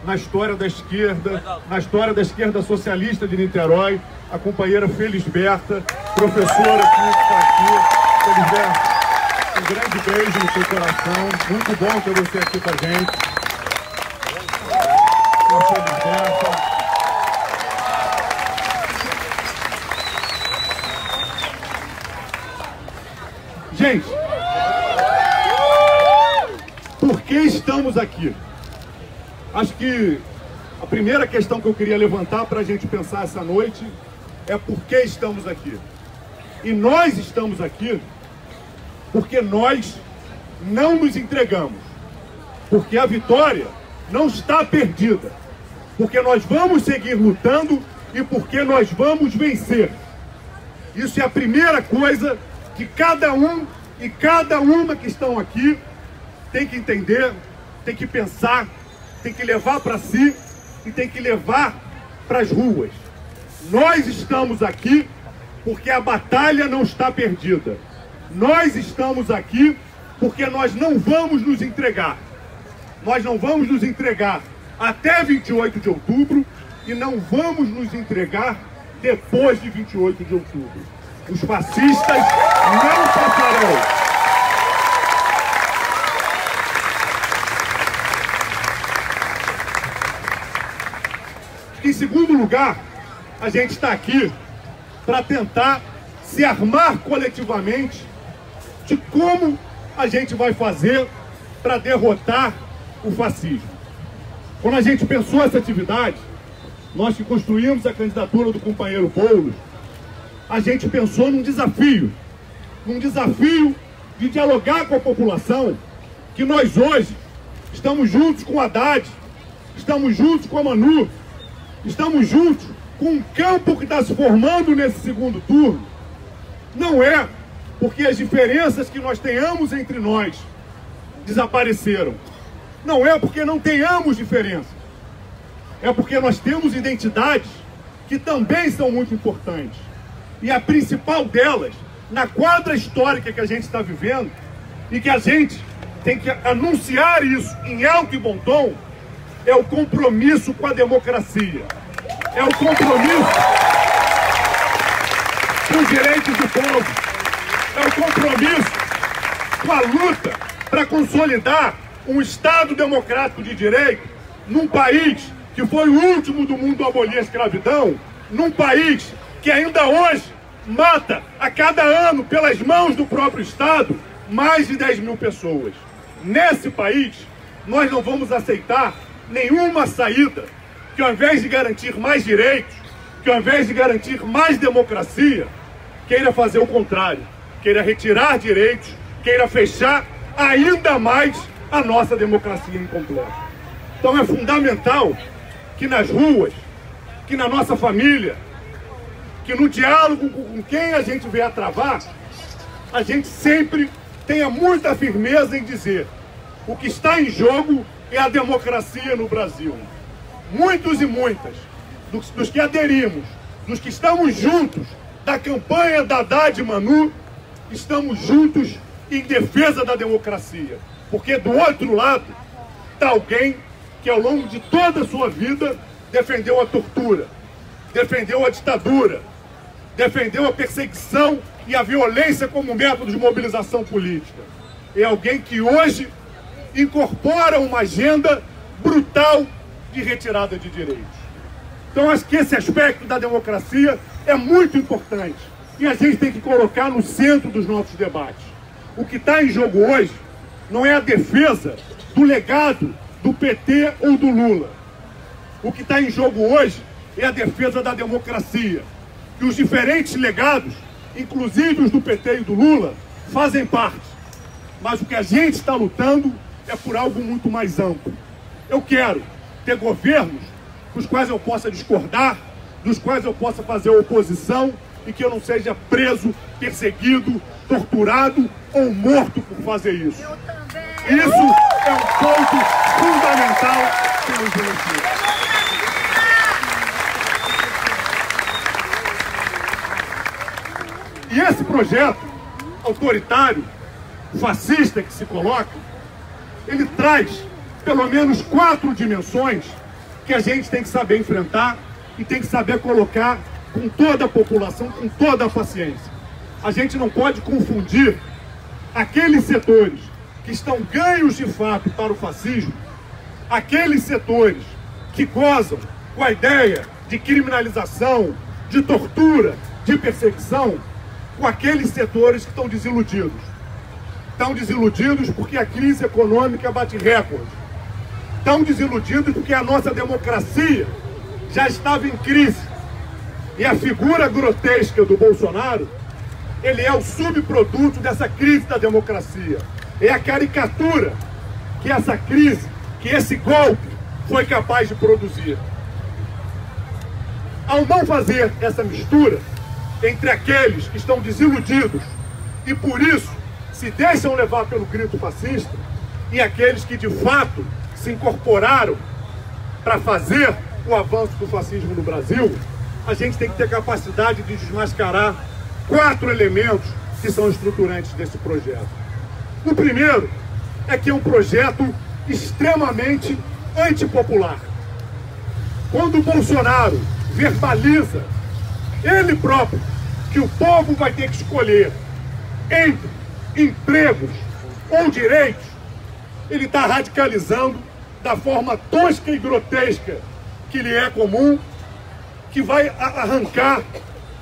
na história da esquerda socialista de Niterói, a companheira Felisberta, professora que está aqui. Felisberta, um grande beijo no seu coração, muito bom ter você aqui com a gente. Felisberta. Gente, por que estamos aqui? Acho que a primeira questão que eu queria levantar para a gente pensar essa noite é por que estamos aqui. E nós estamos aqui porque nós não nos entregamos. Porque a vitória não está perdida. Porque nós vamos seguir lutando e porque nós vamos vencer. Isso é a primeira coisa que cada um e cada uma que estão aqui tem que entender, tem que pensar, tem que levar para si e tem que levar para as ruas. Nós estamos aqui porque a batalha não está perdida. Nós estamos aqui porque nós não vamos nos entregar. Nós não vamos nos entregar até 28 de outubro e não vamos nos entregar depois de 28 de outubro. Os fascistas não passarão. Em segundo lugar, a gente está aqui para tentar se armar coletivamente de como a gente vai fazer para derrotar o fascismo. Quando a gente pensou essa atividade, nós que construímos a candidatura do companheiro Boulos, a gente pensou num desafio de dialogar com a população, que nós hoje estamos juntos com o Haddad, estamos juntos com a Manu, estamos juntos com um campo que está se formando nesse segundo turno. Não é porque as diferenças que nós tenhamos entre nós desapareceram. Não é porque não tenhamos diferenças. É porque nós temos identidades que também são muito importantes. E a principal delas, na quadra histórica que a gente está vivendo, e que a gente tem que anunciar isso em alto e bom tom, é o compromisso com a democracia. É o compromisso com os direitos do povo. É o compromisso com a luta para consolidar um Estado democrático de direito num país que foi o último do mundo a abolir a escravidão, num país que ainda hoje mata a cada ano, pelas mãos do próprio Estado, mais de 10 mil pessoas. Nesse país, nós não vamos aceitar nenhuma saída que, ao invés de garantir mais direitos, que ao invés de garantir mais democracia, queira fazer o contrário, queira retirar direitos, queira fechar ainda mais a nossa democracia incompleta. Então é fundamental que nas ruas, que na nossa família, que no diálogo com quem a gente vier a travar, a gente sempre tenha muita firmeza em dizer: o que está em jogo é a democracia no Brasil. Muitos e muitas dos que aderimos, dos que estamos juntos da campanha da Haddad e Manu, estamos juntos em defesa da democracia. Porque do outro lado está alguém que ao longo de toda a sua vida defendeu a tortura, defendeu a ditadura, defendeu a perseguição e a violência como método de mobilização política. É alguém que hoje incorpora uma agenda brutal de retirada de direitos. Então acho que esse aspecto da democracia é muito importante e a gente tem que colocar no centro dos nossos debates. O que está em jogo hoje não é a defesa do legado do PT ou do Lula. O que está em jogo hoje é a defesa da democracia. Que os diferentes legados, inclusive os do PT e do Lula, fazem parte. Mas o que a gente está lutando é por algo muito mais amplo. Eu quero ter governos dos quais eu possa discordar, dos quais eu possa fazer oposição e que eu não seja preso, perseguido, torturado ou morto por fazer isso. Isso é um ponto fundamental que nos beneficia. E esse projeto autoritário, fascista que se coloca, ele traz pelo menos 4 dimensões que a gente tem que saber enfrentar e tem que saber colocar com toda a população, com toda a paciência. A gente não pode confundir aqueles setores que estão ganhos de fato para o fascismo, aqueles setores que gozam com a ideia de criminalização, de tortura, de perseguição, com aqueles setores que estão desiludidos. Estão desiludidos porque a crise econômica bate recorde. Estão desiludidos porque a nossa democracia já estava em crise. E a figura grotesca do Bolsonaro, ele é o subproduto dessa crise da democracia. É a caricatura que essa crise, que esse golpe foi capaz de produzir. Ao não fazer essa mistura entre aqueles que estão desiludidos e por isso se deixam levar pelo grito fascista e aqueles que de fato se incorporaram para fazer o avanço do fascismo no Brasil, a gente tem que ter capacidade de desmascarar 4 elementos que são estruturantes desse projeto. O primeiro é que é um projeto extremamente antipopular. Quando o Bolsonaro verbaliza ele próprio que o povo vai ter que escolher entre empregos ou direitos, ele está radicalizando da forma tosca e grotesca que lhe é comum, que vai arrancar,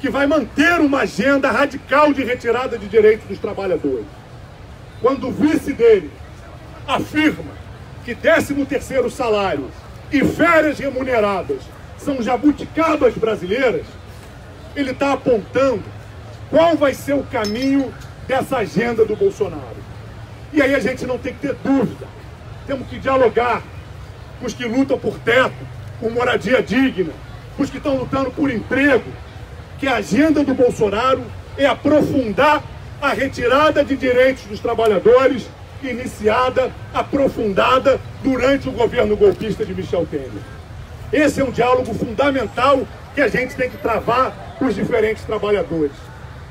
que vai manter uma agenda radical de retirada de direitos dos trabalhadores. Quando o vice dele afirma que 13º salário e férias remuneradas são jabuticabas brasileiras, ele está apontando qual vai ser o caminho dessa agenda do Bolsonaro. E aí a gente não tem que ter dúvida. Temos que dialogar com os que lutam por teto, por moradia digna, com os que estão lutando por emprego, que a agenda do Bolsonaro é aprofundar a retirada de direitos dos trabalhadores iniciada, aprofundada durante o governo golpista de Michel Temer. Esse é um diálogo fundamental que a gente tem que travar com os diferentes trabalhadores.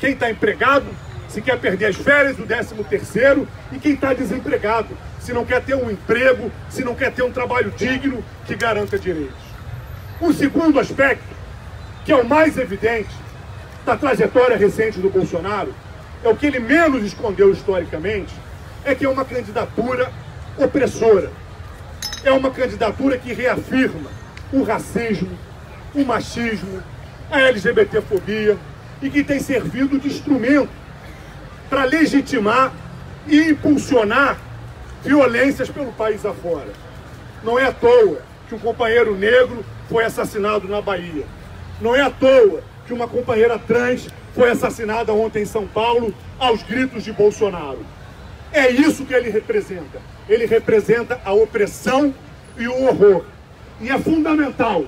Quem está empregado, se quer perder as férias do 13º, e quem está desempregado, se não quer ter um emprego, se não quer ter um trabalho digno que garanta direitos. O segundo aspecto, que é o mais evidente da trajetória recente do Bolsonaro, é o que ele menos escondeu historicamente, é que é uma candidatura opressora. É uma candidatura que reafirma o racismo, o machismo, a LGBTfobia, e que tem servido de instrumento para legitimar e impulsionar violências pelo país afora. Não é à toa que um companheiro negro foi assassinado na Bahia. Não é à toa que uma companheira trans foi assassinada ontem em São Paulo aos gritos de Bolsonaro. É isso que ele representa. Ele representa a opressão e o horror. E é fundamental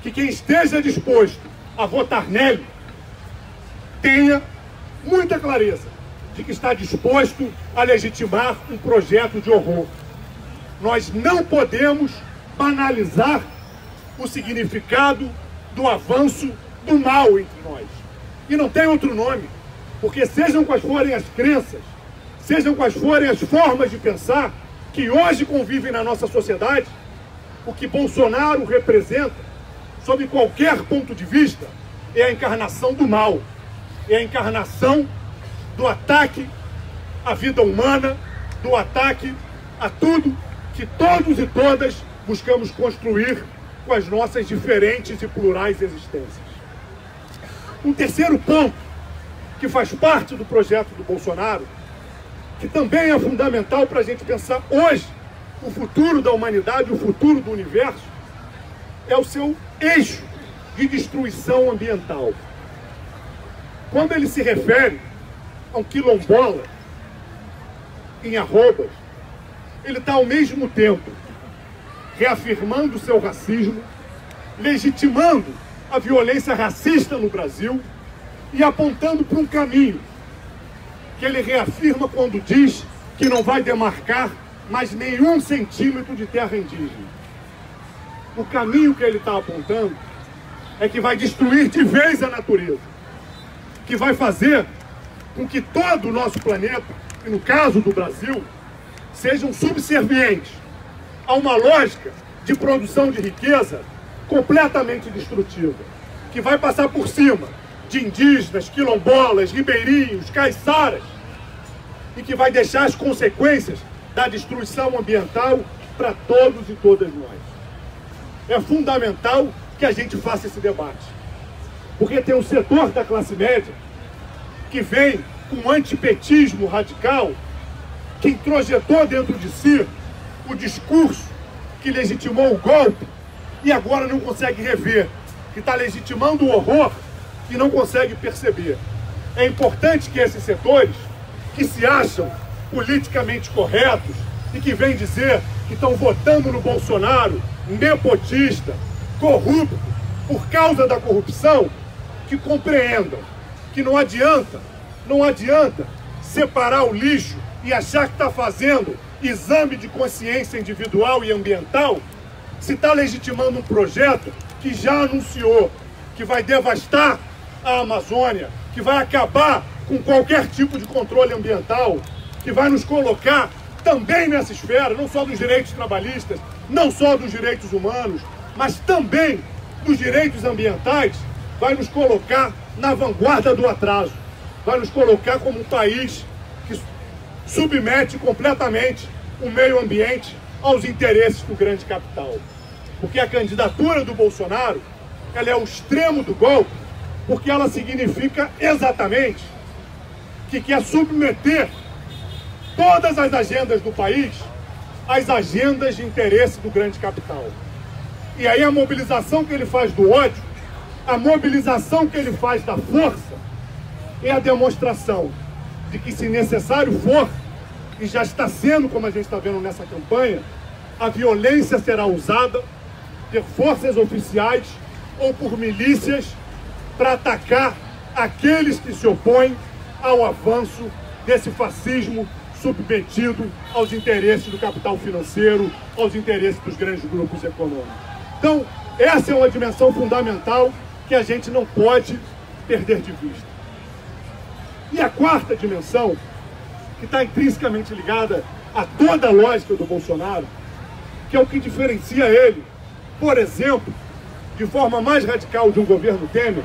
que quem esteja disposto a votar nele tenha muita clareza de que está disposto a legitimar um projeto de horror. Nós não podemos banalizar o significado do avanço do mal entre nós. E não tem outro nome, porque sejam quais forem as crenças, sejam quais forem as formas de pensar que hoje convivem na nossa sociedade, o que Bolsonaro representa, sob qualquer ponto de vista, é a encarnação do mal, é a encarnação do ataque à vida humana, do ataque a tudo que todos e todas buscamos construir com as nossas diferentes e plurais existências. Um terceiro ponto, que faz parte do projeto do Bolsonaro, que também é fundamental para a gente pensar hoje o futuro da humanidade, o futuro do universo, é o seu eixo de destruição ambiental. Quando ele se refere a um quilombola em Arrobas, ele está ao mesmo tempo reafirmando o seu racismo, legitimando a violência racista no Brasil e apontando para um caminho que ele reafirma quando diz que não vai demarcar mais nenhum centímetro de terra indígena. O caminho que ele está apontando é que vai destruir de vez a natureza, que vai fazer com que todo o nosso planeta, e no caso do Brasil, sejam subservientes a uma lógica de produção de riqueza completamente destrutiva, que vai passar por cima de indígenas, quilombolas, ribeirinhos, caiçaras, e que vai deixar as consequências da destruição ambiental para todos e todas nós. É fundamental que a gente faça esse debate, porque tem um setor da classe média que vem com um antipetismo radical, que introjetou dentro de si o discurso que legitimou o golpe e agora não consegue rever, que está legitimando o horror e não consegue perceber. É importante que esses setores, que se acham politicamente corretos e que vêm dizer que estão votando no Bolsonaro, nepotista, corrupto, por causa da corrupção, que compreendam que não adianta separar o lixo e achar que está fazendo exame de consciência individual e ambiental, se está legitimando um projeto que já anunciou que vai devastar a Amazônia, que vai acabar com qualquer tipo de controle ambiental, que vai nos colocar também nessa esfera, não só dos direitos trabalhistas, não só dos direitos humanos, mas também dos direitos ambientais, vai nos colocar na vanguarda do atraso, vai nos colocar como um país que submete completamente o meio ambiente aos interesses do grande capital. Porque a candidatura do Bolsonaro, ela é o extremo do golpe, porque ela significa exatamente que quer submeter todas as agendas do país às agendas de interesse do grande capital. E aí a mobilização que ele faz do ódio, a mobilização que ele faz da força, é a demonstração de que, se necessário for, e já está sendo, como a gente está vendo nessa campanha, a violência será usada por forças oficiais ou por milícias para atacar aqueles que se opõem ao avanço desse fascismo submetido aos interesses do capital financeiro, aos interesses dos grandes grupos econômicos. Então, essa é uma dimensão fundamental que a gente não pode perder de vista. E a quarta dimensão, que está intrinsecamente ligada a toda a lógica do Bolsonaro, que é o que diferencia ele, por exemplo, de forma mais radical de um governo Temer,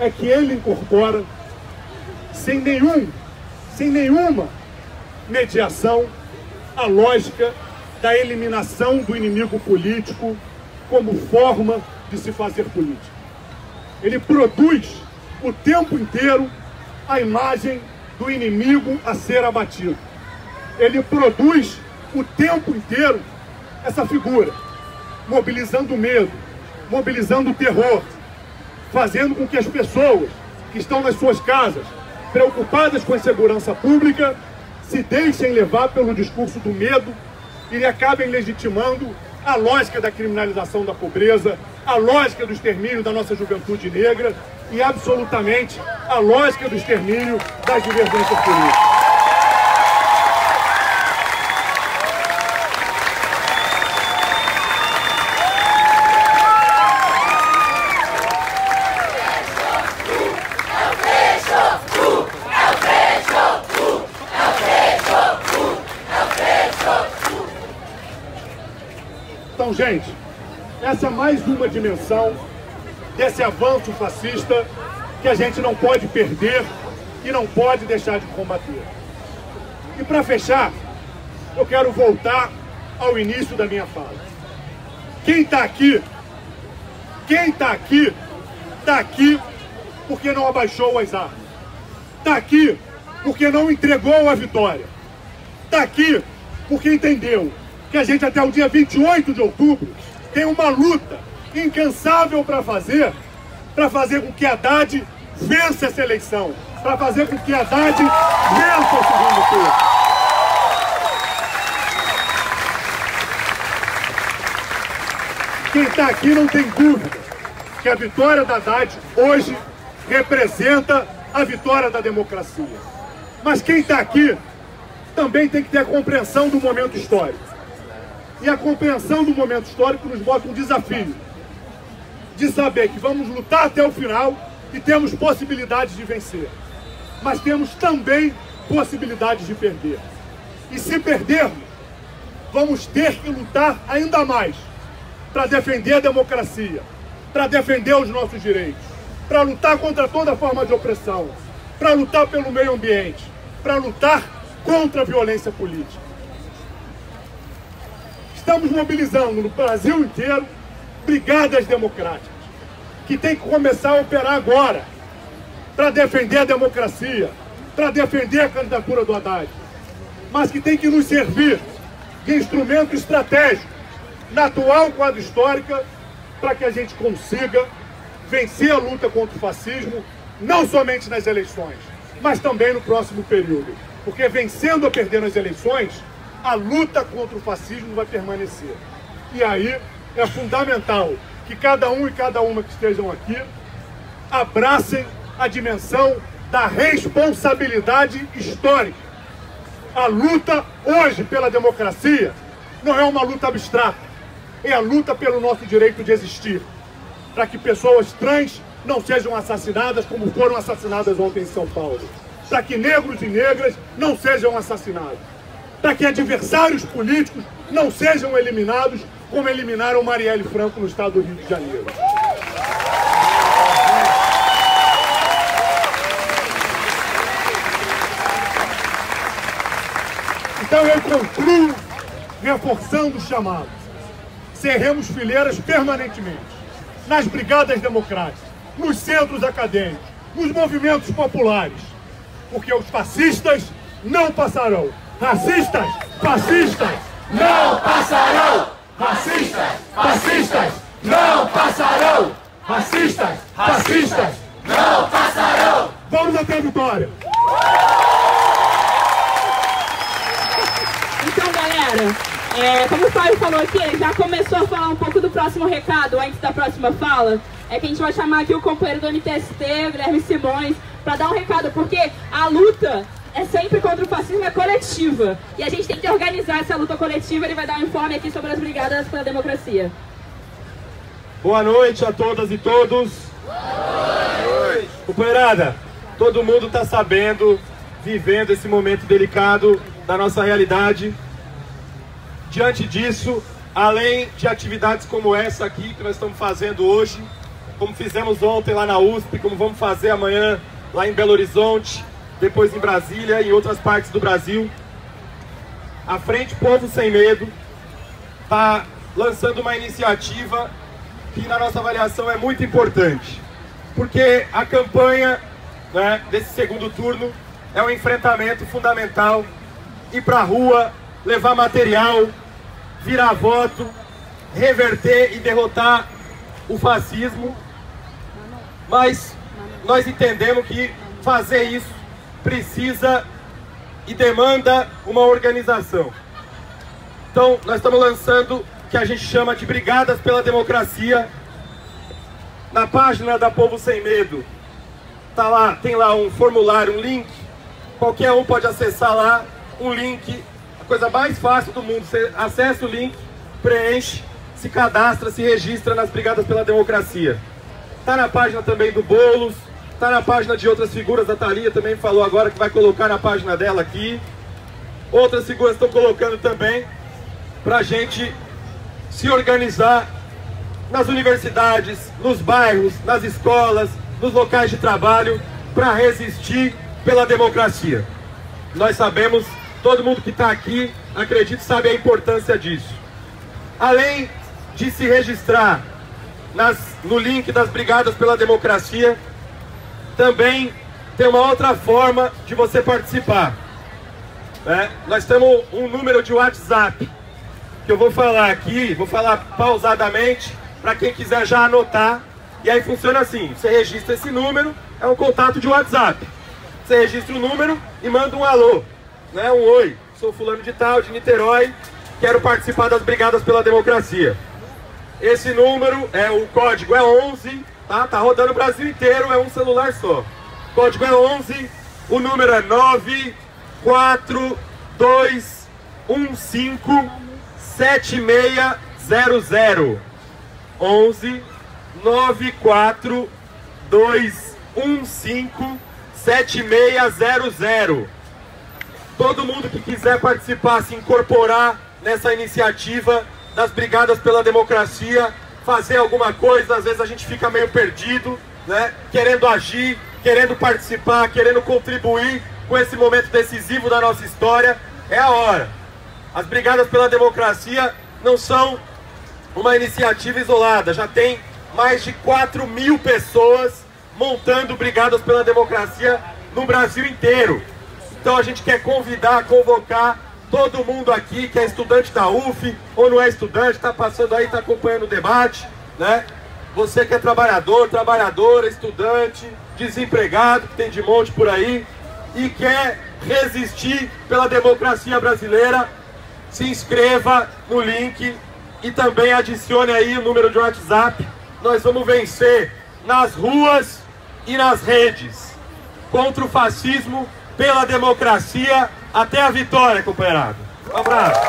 é que ele incorpora, sem nenhuma mediação, a lógica da eliminação do inimigo político como forma de se fazer política. Ele produz o tempo inteiro a imagem do inimigo a ser abatido. Ele produz o tempo inteiro essa figura, mobilizando medo, mobilizando terror, fazendo com que as pessoas que estão nas suas casas, preocupadas com a segurança pública, se deixem levar pelo discurso do medo e acabem legitimando a lógica da criminalização da pobreza, a lógica do extermínio da nossa juventude negra e, absolutamente, a lógica do extermínio das divergências políticas. Então, gente, essa é mais uma dimensão desse avanço fascista que a gente não pode perder e não pode deixar de combater. E para fechar, eu quero voltar ao início da minha fala. Quem está aqui porque não abaixou as armas. Está aqui porque não entregou a vitória. Está aqui porque entendeu que a gente até o dia 28 de outubro tem uma luta incansável para fazer com que Haddad vença essa eleição, para fazer com que Haddad vença o segundo turno. Quem está aqui não tem dúvida que a vitória da Haddad hoje representa a vitória da democracia. Mas quem está aqui também tem que ter a compreensão do momento histórico. E a compreensão do momento histórico nos bota um desafio de saber que vamos lutar até o final e temos possibilidades de vencer. Mas temos também possibilidades de perder. E se perdermos, vamos ter que lutar ainda mais para defender a democracia, para defender os nossos direitos, para lutar contra toda forma de opressão, para lutar pelo meio ambiente, para lutar contra a violência política. Estamos mobilizando no Brasil inteiro brigadas democráticas, que tem que começar a operar agora, para defender a democracia, para defender a candidatura do Haddad, mas que tem que nos servir de instrumento estratégico na atual quadro histórica, para que a gente consiga vencer a luta contra o fascismo, não somente nas eleições, mas também no próximo período. Porque vencendo ou perdendo as eleições, a luta contra o fascismo vai permanecer. E aí é fundamental que cada um e cada uma que estejam aqui abracem a dimensão da responsabilidade histórica. A luta hoje pela democracia não é uma luta abstrata, é a luta pelo nosso direito de existir, para que pessoas trans não sejam assassinadas como foram assassinadas ontem em São Paulo, para que negros e negras não sejam assassinados, para que adversários políticos não sejam eliminados como eliminaram Marielle Franco no estado do Rio de Janeiro. Então eu concluo reforçando o chamado. Cerremos fileiras permanentemente nas brigadas democráticas, nos centros acadêmicos, nos movimentos populares, porque os fascistas não passarão. Racistas, fascistas, não passarão! Racistas, fascistas, não passarão! Racistas, fascistas, não passarão! Vamos até a vitória! Então, galera, como o Fábio falou aqui, ele já começou a falar um pouco do próximo recado, antes da próxima fala, é que a gente vai chamar aqui o companheiro do MTST, Guilherme Simões, para dar um recado, porque a luta é sempre contra o fascismo, é coletiva. E a gente tem que organizar essa luta coletiva. Ele vai dar um informe aqui sobre as brigadas pela democracia. Boa noite a todas e todos. Boa noite. Companheirada, todo mundo está sabendo, vivendo esse momento delicado da nossa realidade. Diante disso, além de atividades como essa aqui que nós estamos fazendo hoje, como fizemos ontem lá na USP, como vamos fazer amanhã lá em Belo Horizonte, depois em Brasília e em outras partes do Brasil, a Frente Povo Sem Medo está lançando uma iniciativa que na nossa avaliação é muito importante, porque a campanha, né, desse segundo turno é um enfrentamento fundamental, ir para a rua, levar material, virar voto, reverter e derrotar o fascismo, mas nós entendemos que fazer isso precisa e demanda uma organização. Então, nós estamos lançando o que a gente chama de Brigadas pela Democracia. Na página da Povo Sem Medo, tá lá, tem lá um formulário, um link. Qualquer um pode acessar lá, um link, a coisa mais fácil do mundo. Você acessa o link, preenche, se cadastra, se registra nas Brigadas pela Democracia. Tá na página também do Boulos, tá na página de outras figuras, a Thalia também falou agora que vai colocar na página dela aqui. Outras figuras estão colocando também, pra gente se organizar nas universidades, nos bairros, nas escolas, nos locais de trabalho, para resistir pela democracia. Nós sabemos, todo mundo que está aqui, acredito, sabe a importância disso. Além de se registrar no link das Brigadas pela Democracia, também tem uma outra forma de você participar. Nós temos um número de WhatsApp, que eu vou falar aqui, vou falar pausadamente, para quem quiser já anotar. E aí funciona assim, você registra esse número, é um contato de WhatsApp. Você registra o número e manda um alô, né? Um oi, sou fulano de tal, de Niterói, quero participar das Brigadas pela Democracia. Esse número, o código é 11, tá rodando o Brasil inteiro, é um celular só. O código é 11, o número é 942157600. 11 942157600. Todo mundo que quiser participar, se incorporar nessa iniciativa das Brigadas pela Democracia, fazer alguma coisa. Às vezes a gente fica meio perdido, né? Querendo agir, querendo participar, querendo contribuir com esse momento decisivo da nossa história. É a hora. As Brigadas pela Democracia não são uma iniciativa isolada, já tem mais de 4.000 pessoas montando Brigadas pela Democracia no Brasil inteiro. Então a gente quer convidar, convocar todo mundo aqui que é estudante da UF ou não é estudante, está passando aí, está acompanhando o debate, né? Você que é trabalhador, trabalhadora, estudante, desempregado, que tem de monte por aí e quer resistir pela democracia brasileira, se inscreva no link e também adicione aí o número de WhatsApp. Nós vamos vencer nas ruas e nas redes contra o fascismo, pela democracia, até a vitória, companheirada. Um abraço.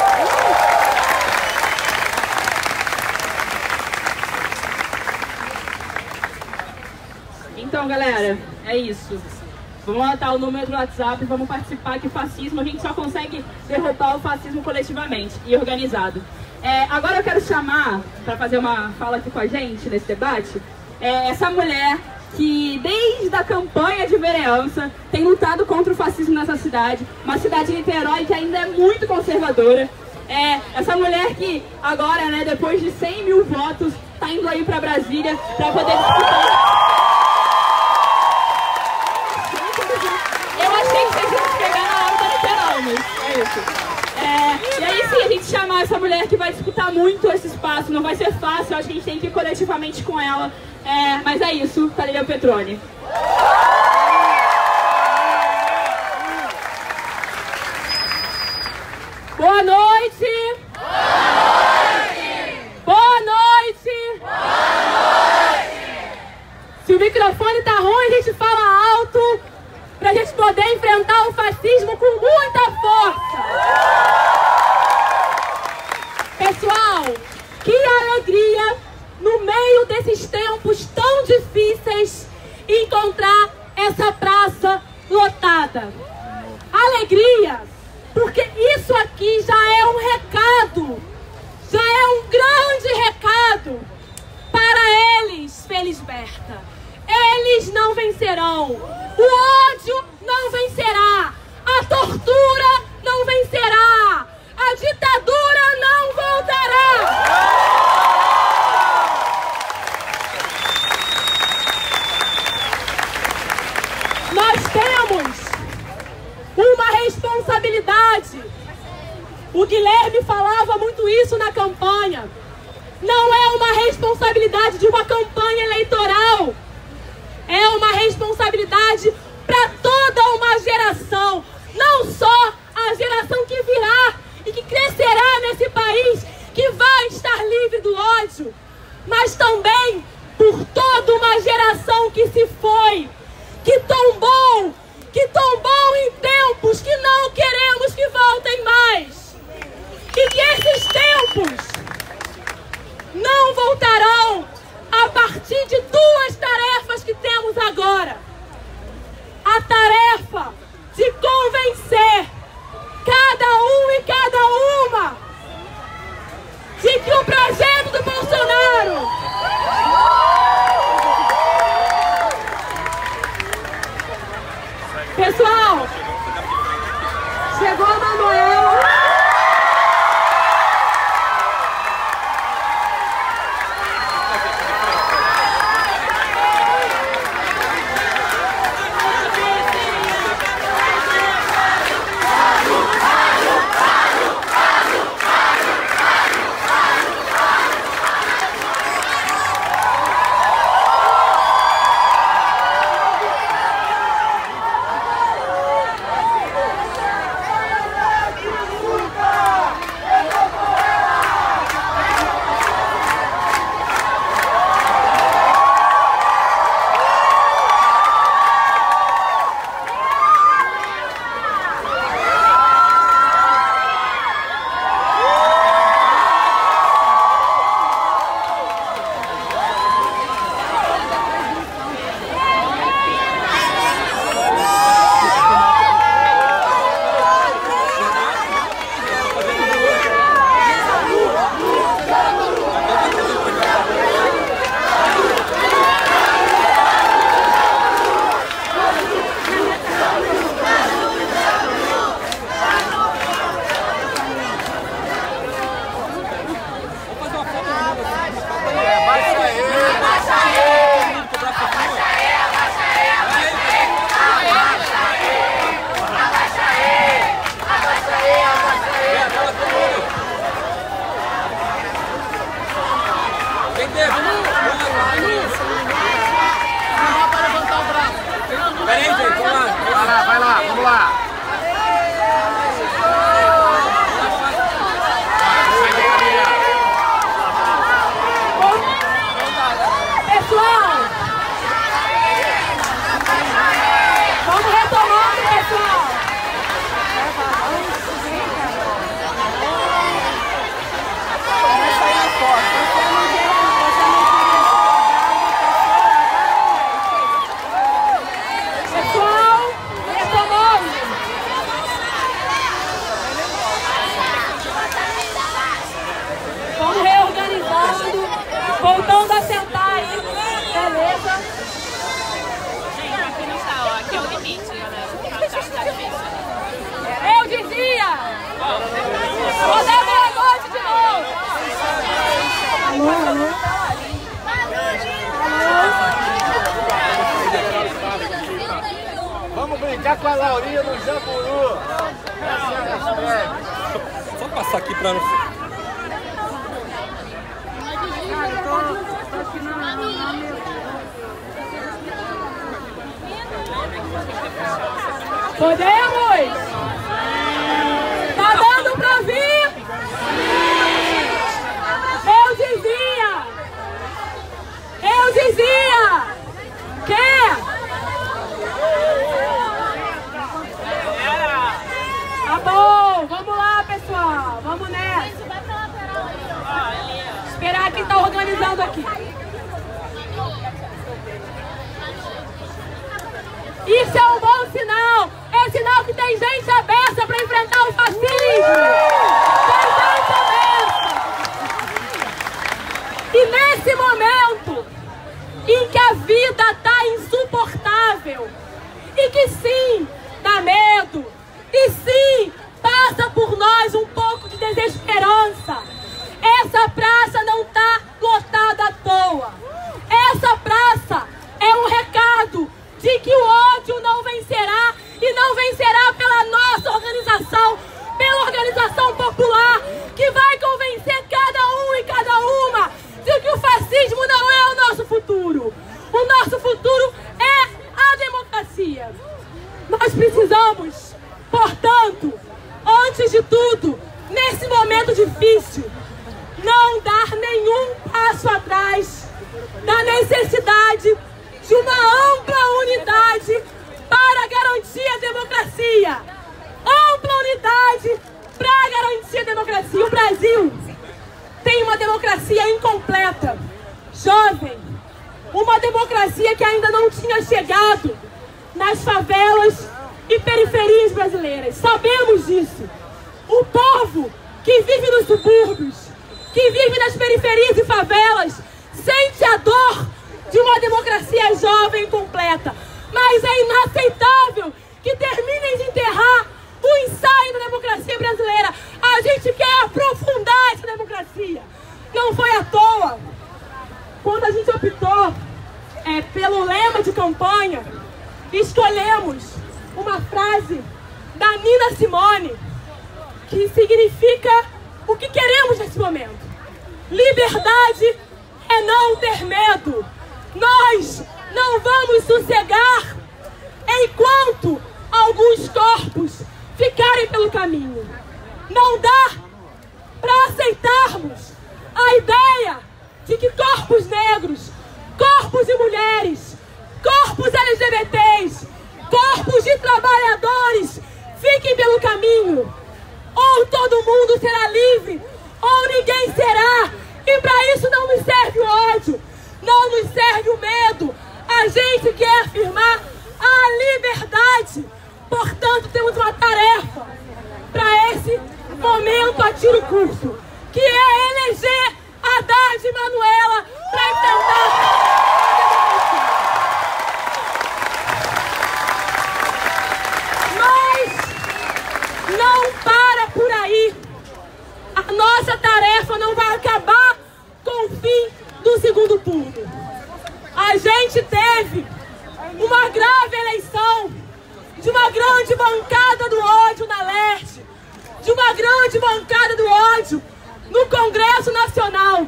Então, galera, é isso. Vamos anotar o número do WhatsApp, vamos participar, que o fascismo, a gente só consegue derrotar o fascismo coletivamente e organizado. Agora eu quero chamar, para fazer uma fala aqui com a gente nesse debate, essa mulher que desde a campanha de vereança tem lutado contra o fascismo nessa cidade, uma cidade de Niterói que ainda é muito conservadora. Essa mulher que agora, né, depois de 100 mil votos, está indo aí para Brasília para poder disputar. Eu achei que vocês iam pegar na hora da Niterói, mas é isso. E aí sim, a gente chamar essa mulher que vai disputar muito esse espaço, não vai ser fácil, eu acho que a gente tem que ir coletivamente com ela. Mas é isso, Thalíria Petroni. Boa noite! Boa noite! Boa noite! Boa noite! Se o microfone tá ruim, a gente fala alto pra gente poder enfrentar o fascismo com muita força. Pessoal, que alegria no meio desses tempos tão difíceis encontrar essa praça lotada. Alegria, porque isso aqui já é um recado, já é um grande recado para eles, Felisberta. Eles não vencerão, o ódio não vencerá, a tortura não vencerá, a ditadura não voltará. Nós temos uma responsabilidade. O Guilherme falava muito isso na campanha. Não é uma responsabilidade de uma campanha eleitoral. É uma responsabilidade para toda uma geração. Não só a geração que virá e que crescerá nesse país, que vai estar livre do ódio, mas também por toda uma geração que se foi, que tombou em tempos que não queremos que voltem mais. E que esses tempos não voltarão a partir de duas tarefas que temos agora. A tarefa de convencer cada um e cada uma de que o projeto do Bolsonaro Pessoal, chegou a Manuela. Peraí, gente, vamos lá. Vai lá, vamos lá. Pessoal, vamos retomando, pessoal. Pessoal, retomando. Vamos reorganizando, voltando a sentar aí. Beleza? Gente, aqui não está, ó. Aqui é o limite, galera. Tá difícil. Eu dizia! Vou dar boa noite de novo! Alô, alô? Vamos brincar com a Laurinha no Jamburu. Só passar aqui pra não... Podemos? Tá dando pra ouvir? Eu dizia que... Tá bom, vamos lá, pessoal, vamos nessa. Esperar quem tá organizando aqui. Isso é um bom sinal. É sinal que tem gente aberta para enfrentar o fascismo. Tem gente aberta. E nesse momento em que a vida está insuportável e que sim, dá medo, e sim, passa por nós um pouco de desesperança, essa praça não está lotada à toa. Essa praça é um recado de que o ódio não vencerá, e não vencerá pela nossa organização, pela organização popular, que vai convencer cada um e cada uma de que o fascismo não é o nosso futuro. O nosso futuro é a democracia. Nós precisamos, portanto, antes de tudo, nesse momento difícil, não dar nenhum passo atrás da necessidade de uma ampla unidade para garantir a democracia. Ampla unidade para garantir a democracia. O Brasil tem uma democracia incompleta, jovem, uma democracia que ainda não tinha chegado nas favelas e periferias brasileiras. Sabemos disso. O povo que vive nos subúrbios, que vive nas periferias e favelas, sente a dor de uma democracia jovem e completa. Mas é inaceitável que terminem de enterrar o ensaio da democracia brasileira. A gente quer aprofundar essa democracia. Não foi à toa. Quando a gente optou pelo lema de campanha, escolhemos uma frase da Nina Simone, que significa o que queremos nesse momento. Liberdade é não ter medo. Nós não vamos sossegar enquanto alguns corpos ficarem pelo caminho. Não dá para aceitarmos a ideia de que corpos negros, corpos de mulheres, corpos LGBTs, corpos de trabalhadores fiquem pelo caminho. Ou todo mundo será livre, ou ninguém será. E para isso não nos serve o ódio, não nos serve o medo. A gente quer afirmar a liberdade. Portanto, temos uma tarefa para esse momento a tiro curto, que é eleger Haddad e Manuela para enfrentar a democracia. Mas não para por aí. A nossa tarefa não vai acabar com o fim do segundo turno. A gente teve uma grave eleição de uma grande bancada do ódio na Leste, de uma grande bancada do ódio no Congresso Nacional.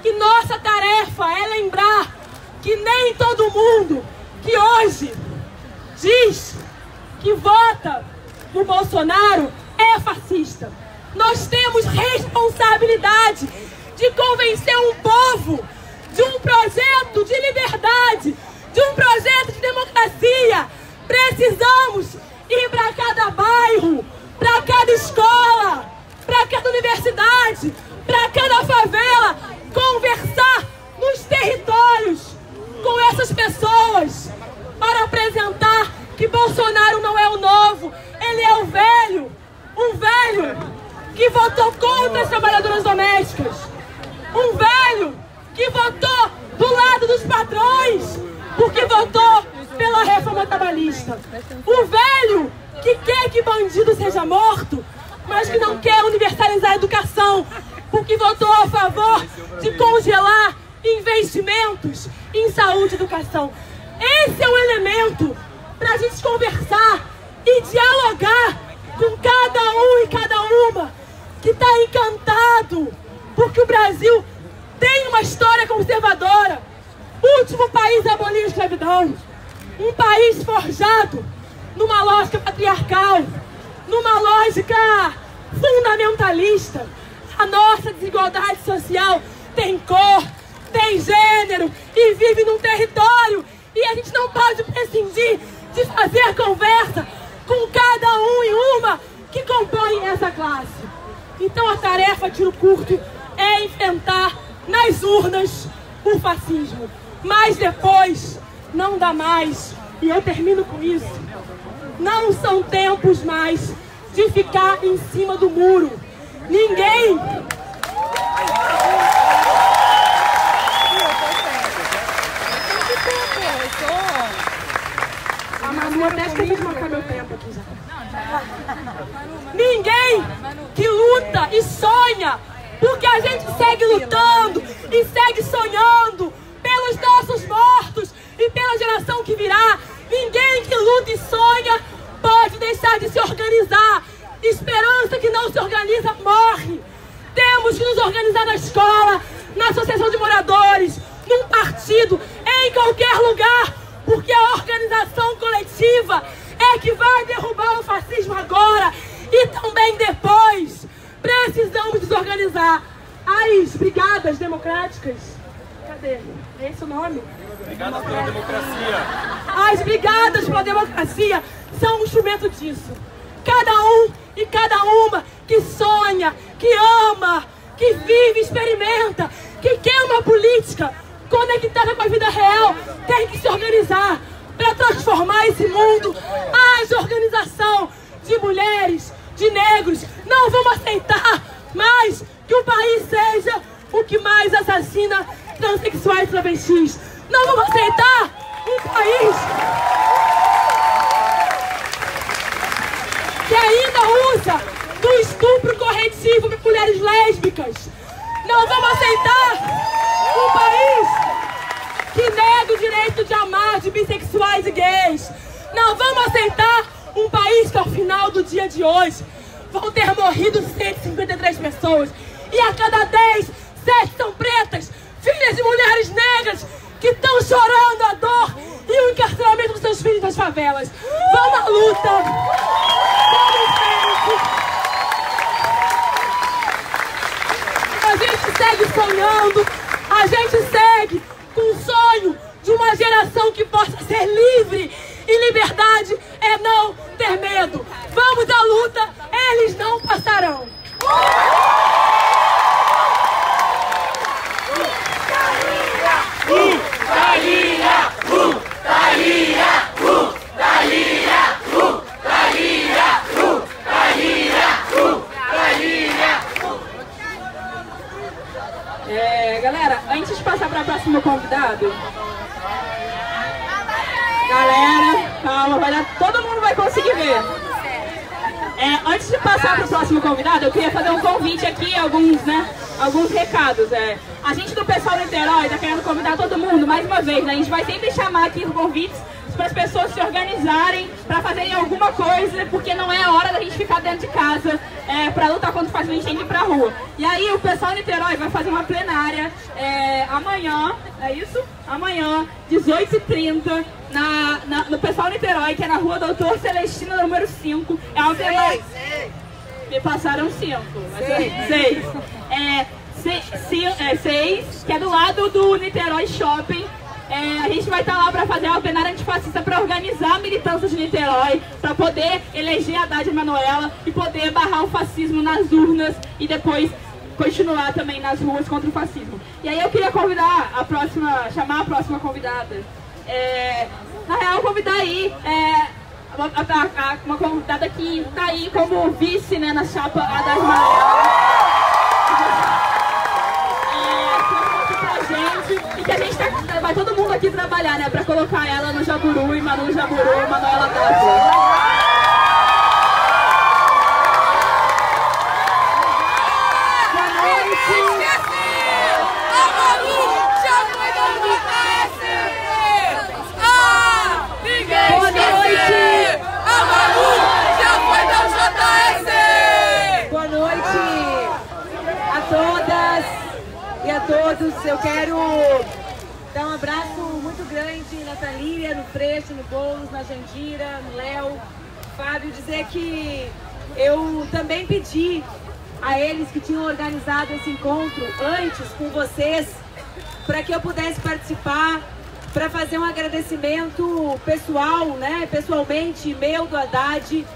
E nossa tarefa tarefa é lembrar que nem todo mundo que hoje diz que vota no Bolsonaro é fascista. Nós temos responsabilidade de convencer um povo de um projeto de liberdade, de um projeto de democracia. Precisamos ir para cada bairro, para cada escola, para cada universidade, para cada favela, conversar nos territórios com essas pessoas para apresentar que Bolsonaro não é o novo, ele é o velho, um velho que votou contra as trabalhadoras domésticas, um velho que votou do lado dos patrões, porque votou pela reforma trabalhista, um velho que quer que bandido seja morto, mas que não quer universalizar a educação, porque votou a favor de congelar investimentos em saúde e educação. Esse é um elemento para a gente conversar e dialogar com cada um e cada uma que está encantado, porque o Brasil tem uma história conservadora. O último país a abolir a escravidão, um país forjado numa lógica patriarcal, numa lógica fundamentalista. A nossa desigualdade social tem cor, tem gênero e vive num território, e a gente não pode prescindir de fazer conversa com cada um e uma que compõe essa classe. Então a tarefa tiro curto é enfrentar nas urnas o fascismo, mas depois não dá mais, e eu termino com isso. Não são tempos mais de ficar em cima do muro. Ninguém... A Manu até esqueci de marcar meu tempo aqui já. Ninguém que luta e sonha, porque a gente segue lutando e segue sonhando pelos nossos mortos e pela geração que virá. Ninguém que luta e sonha pode deixar de se organizar. Esperança que não se organiza morre. Temos que nos organizar na escola, na associação de moradores, num partido, em qualquer lugar, porque a organização coletiva é que vai derrubar o fascismo agora e também depois. Precisamos nos organizar. As brigadas democráticas, cadê? É esse o nome? Brigadas pela democracia. As brigadas pela democracia são um instrumento disso. Cada um e cada uma que sonha, que ama, que vive, experimenta, que quer uma política conectada com a vida real, tem que se organizar para transformar esse mundo. Haja organização de mulheres, de negros. Não vamos aceitar mais que o país seja o que mais assassina transexuais e travestis. Não vamos aceitar um país que ainda usa do estupro corretivo para mulheres lésbicas. Não vamos aceitar um país que nega o direito de amar de bissexuais e gays. Não vamos aceitar um país que ao final do dia de hoje vão ter morrido 153 pessoas e a cada 10, 7 são pretas, filhas de mulheres negras que estão chorando a dor e o encarceramento dos seus filhos nas favelas. Vamos à luta! Vamos em frente! A gente segue sonhando, a gente segue com o sonho de uma geração que possa ser livre, e liberdade é não ter medo. Vamos à luta, eles não passarão. Galera, antes de passar para o próximo convidado, galera, calma, vai dar, todo mundo vai conseguir ver. Antes de passar para o próximo convidado, eu queria fazer um convite aqui, alguns recados. A gente do pessoal do Niterói está querendo convidar todo mundo, mais uma vez, né? A gente vai sempre chamar aqui os convites para as pessoas se organizarem, para fazerem alguma coisa, porque não é a hora da gente ficar dentro de casa para lutar contra o fascismo, a gente tem que ir pra rua. E aí o pessoal de Niterói vai fazer uma plenária amanhã, é isso? Amanhã, 18h30, no pessoal Niterói, que é na rua Doutor Celestino, número 5. É uma plenária. Me passaram 5. 6, que é do lado do Niterói Shopping. A gente vai estar lá para fazer uma plenária antifascista, para organizar a militância de Niterói, para poder eleger a Haddad Manuela e poder barrar o fascismo nas urnas e depois continuar também nas ruas contra o fascismo. E aí eu queria convidar chamar a próxima convidada. Na real, convidar aí uma convidada que está aí como vice, né, na chapa Haddad Manuela. E que a gente vai todo mundo aqui trabalhar, né, pra colocar ela no Jaburu, e Manu Jaburu, Manuela Dávila. Todos, eu quero dar um abraço muito grande na Thalíria, no Freixo, no Boulos, na Jandira, no Léo, Fábio, dizer que eu também pedi a eles que tinham organizado esse encontro antes com vocês, para que eu pudesse participar, para fazer um agradecimento pessoal, né, pessoalmente meu, do Haddad,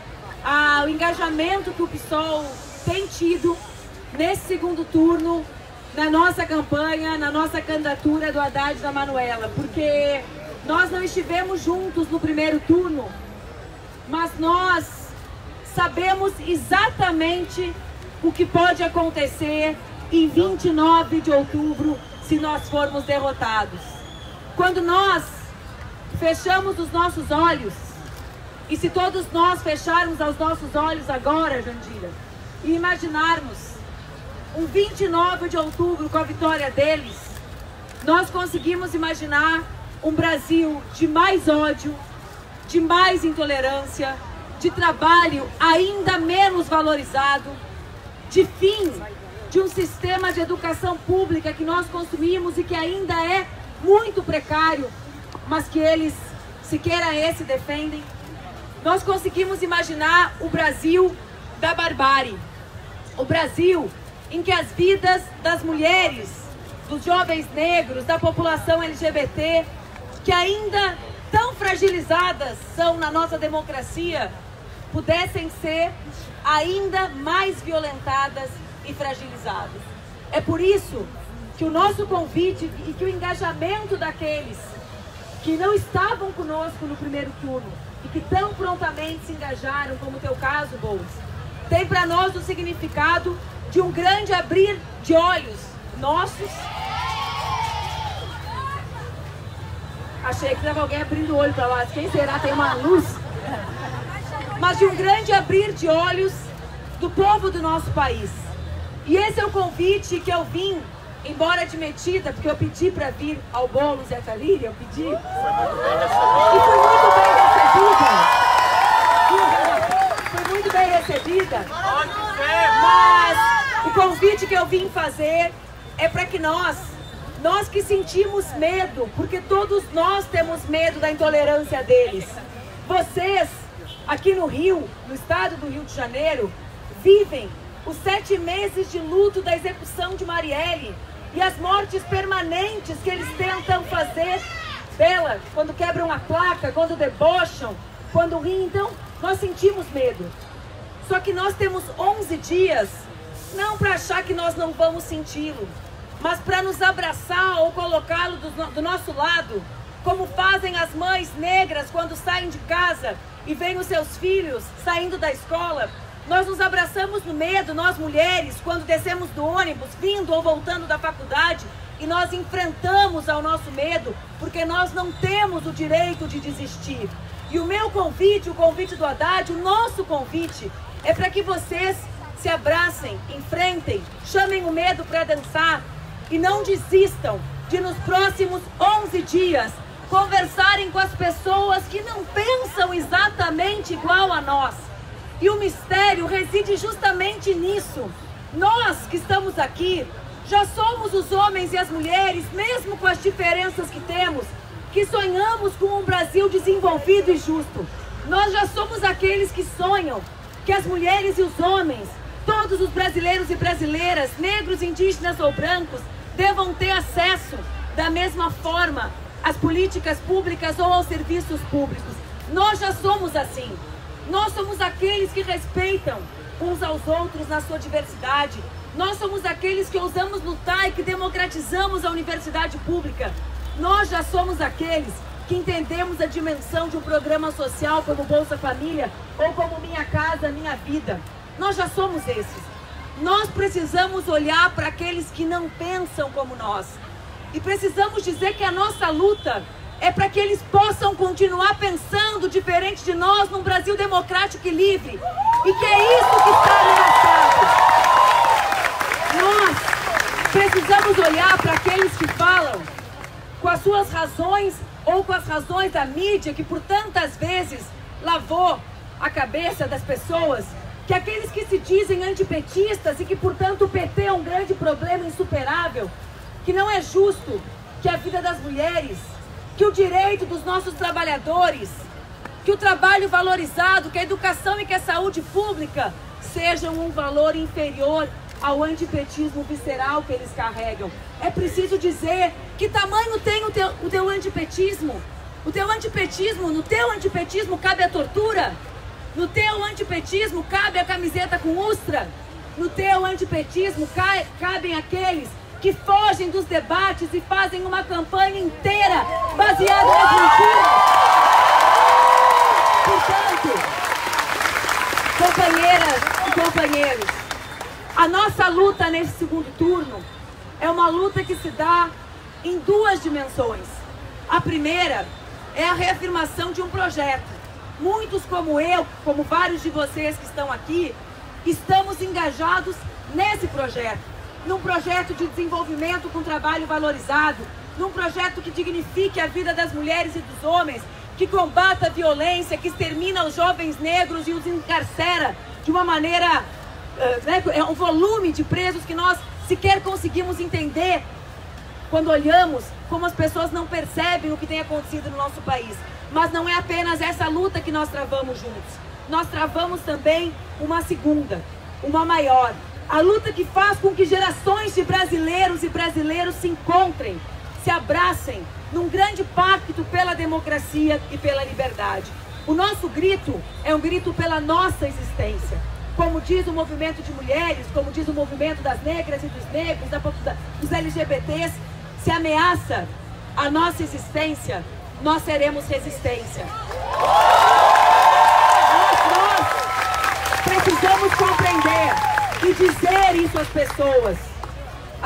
ao engajamento que o PSOL tem tido nesse segundo turno, na nossa campanha, na nossa candidatura do Haddad da Manuela, porque nós não estivemos juntos no primeiro turno, mas nós sabemos exatamente o que pode acontecer em 29 de outubro se nós formos derrotados. Quando nós fechamos os nossos olhos, e se todos nós fecharmos os nossos olhos agora, Jandira, e imaginarmos um 29 de outubro com a vitória deles, nós conseguimos imaginar um Brasil de mais ódio, de mais intolerância, de trabalho ainda menos valorizado, de fim de um sistema de educação pública que nós construímos e que ainda é muito precário, mas que eles, sequer esse, defendem. Nós conseguimos imaginar o Brasil da barbárie, o Brasil em que as vidas das mulheres, dos jovens negros, da população LGBT, que ainda tão fragilizadas são na nossa democracia, pudessem ser ainda mais violentadas e fragilizadas. É por isso que o nosso convite e que o engajamento daqueles que não estavam conosco no primeiro turno e que tão prontamente se engajaram, como o teu caso, Boulos, tem para nós o significado de um grande abrir de olhos nossos. Achei que estava alguém abrindo o olho para lá. Quem será? Tem uma luz. Mas de um grande abrir de olhos do povo do nosso país. E esse é o convite que eu vim, embora de metida, porque eu pedi para vir ao Boulos e a Thalíria, eu pedi. E fui muito bem recebida. Mas o convite que eu vim fazer é para que nós que sentimos medo, porque todos nós temos medo da intolerância deles. Vocês, aqui no Rio, no estado do Rio de Janeiro, vivem os 7 meses de luto da execução de Marielle e as mortes permanentes que eles tentam fazer dela, quando quebram a placa, quando debocham, quando riem. Então, nós sentimos medo. Só que nós temos 11 dias, não para achar que nós não vamos senti-lo, mas para nos abraçar ou colocá-lo do nosso lado, como fazem as mães negras quando saem de casa e veem os seus filhos saindo da escola. Nós nos abraçamos no medo, nós mulheres, quando descemos do ônibus, vindo ou voltando da faculdade, e nós enfrentamos ao nosso medo, porque nós não temos o direito de desistir. E o meu convite, o convite do Haddad, o nosso convite, é para que vocês se abracem, enfrentem, chamem o medo para dançar e não desistam de nos próximos 11 dias conversarem com as pessoas que não pensam exatamente igual a nós. E o mistério reside justamente nisso. Nós que estamos aqui, já somos os homens e as mulheres, mesmo com as diferenças que temos, que sonhamos com um Brasil desenvolvido e justo. Nós já somos aqueles que sonham que as mulheres e os homens, todos os brasileiros e brasileiras, negros, indígenas ou brancos, devam ter acesso da mesma forma às políticas públicas ou aos serviços públicos. Nós já somos assim. Nós somos aqueles que respeitam uns aos outros na sua diversidade. Nós somos aqueles que ousamos lutar e que democratizamos a universidade pública. Nós já somos aqueles que entendemos a dimensão de um programa social como Bolsa Família ou como Minha Casa, Minha Vida. Nós já somos esses. Nós precisamos olhar para aqueles que não pensam como nós. E precisamos dizer que a nossa luta é para que eles possam continuar pensando diferente de nós num Brasil democrático e livre. E que é isso que está ameaçado. Nós precisamos olhar para aqueles que falam com as suas razões ou com as razões da mídia, que por tantas vezes lavou a cabeça das pessoas, que aqueles que se dizem antipetistas e que, portanto, o PT é um grande problema insuperável, que não é justo que a vida das mulheres, que o direito dos nossos trabalhadores, que o trabalho valorizado, que a educação e que a saúde pública sejam um valor inferior ao antipetismo visceral que eles carregam. É preciso dizer que tamanho tem o teu antipetismo. O teu antipetismo, no teu antipetismo cabe a tortura. No teu antipetismo cabe a camiseta com Ustra. No teu antipetismo cabem aqueles que fogem dos debates e fazem uma campanha inteira baseada nas mentiras. Portanto, companheiras e companheiros, a nossa luta nesse segundo turno é uma luta que se dá em duas dimensões. A primeira é a reafirmação de um projeto. Muitos como eu, como vários de vocês que estão aqui, estamos engajados nesse projeto. Num projeto de desenvolvimento com trabalho valorizado, num projeto que dignifique a vida das mulheres e dos homens, que combata a violência, que extermina os jovens negros e os encarcera de uma maneira... é um volume de presos que nós sequer conseguimos entender quando olhamos como as pessoas não percebem o que tem acontecido no nosso país. Mas não é apenas essa luta que nós travamos juntos. Nós travamos também uma segunda, uma maior. A luta que faz com que gerações de brasileiros e brasileiros se encontrem, se abracem num grande pacto pela democracia e pela liberdade. O nosso grito é um grito pela nossa existência. Como diz o movimento de mulheres, como diz o movimento das negras e dos negros, dos LGBTs, se ameaça a nossa existência, nós seremos resistência. Nós precisamos compreender e dizer isso às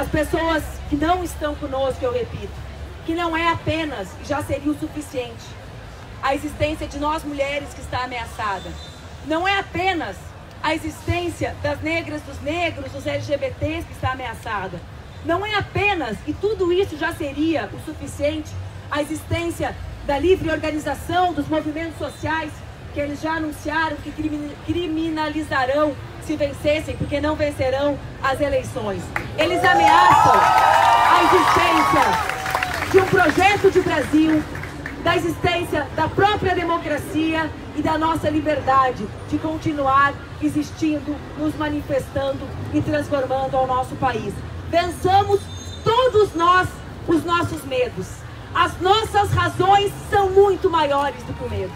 pessoas que não estão conosco, eu repito, que não é apenas, já seria o suficiente, a existência de nós mulheres que está ameaçada. Não é apenas a existência das negras, dos negros, dos LGBTs que está ameaçada. Não é apenas, e tudo isso já seria o suficiente, a existência da livre organização dos movimentos sociais, que eles já anunciaram que criminalizarão se vencessem, porque não vencerão as eleições. Eles ameaçam a existência de um projeto de Brasil, da existência da própria democracia e da nossa liberdade de continuar existindo, nos manifestando e transformando ao nosso país. Vençamos todos nós os nossos medos. As nossas razões são muito maiores do que o medo.